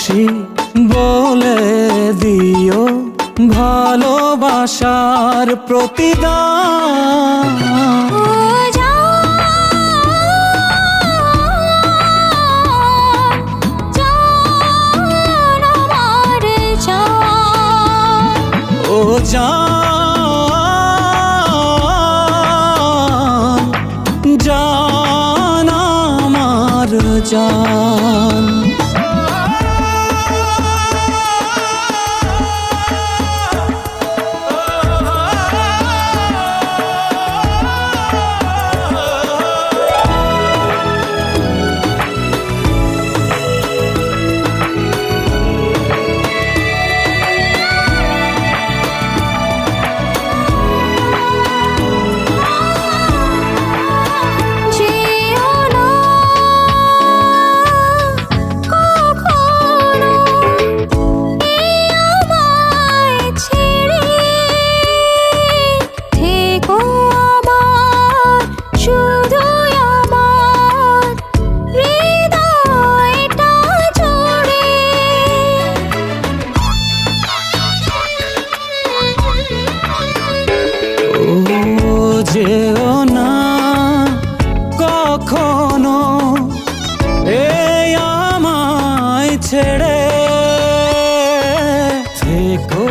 ভালোবাসি বলে দিও ভালোবাসার প্রতিদান। ও জান, জান আমার জান। যেও না কখনো এই আমায় ছেড়ে, থেকো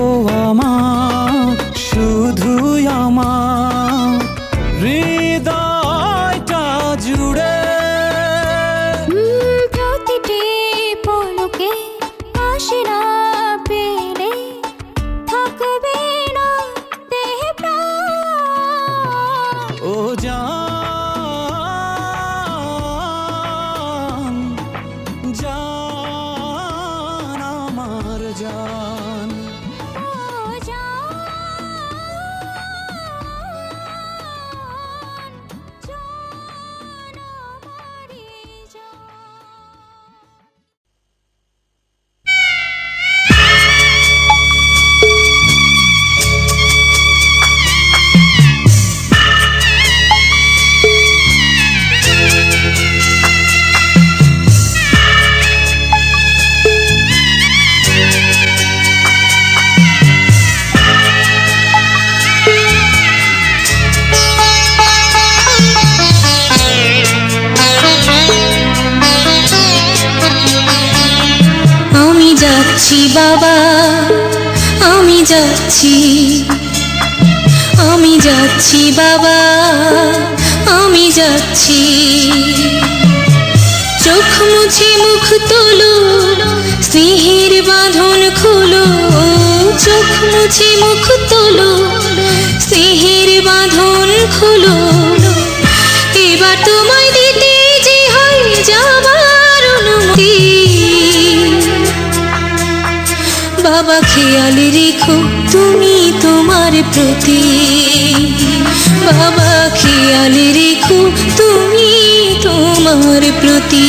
আমার শুধুই আমার হৃদয়টা জুড়ে। প্রতিটি পলকে আসে না পেলে থাকবে না দেহে প্রাণ। ও জান, জান আমার জান। যাচ্ছি বাবা, আমি যাচ্ছি, আমি যাচ্ছি বাবা, আমি যাচ্ছি। চোখ মুছে মুখ তোলো, স্নেহের বাঁধন খোলো। চোখ মুছে মুখ তোলো, স্নেহের বাঁধন খোলো। এবার তোমায় দিতে যে হয় যাবার অনুমতি। বাবা খেয়াল রেখো তুমি তোমার প্রতি, বাবা খেয়াল রেখো তুমি তোমার প্রতি।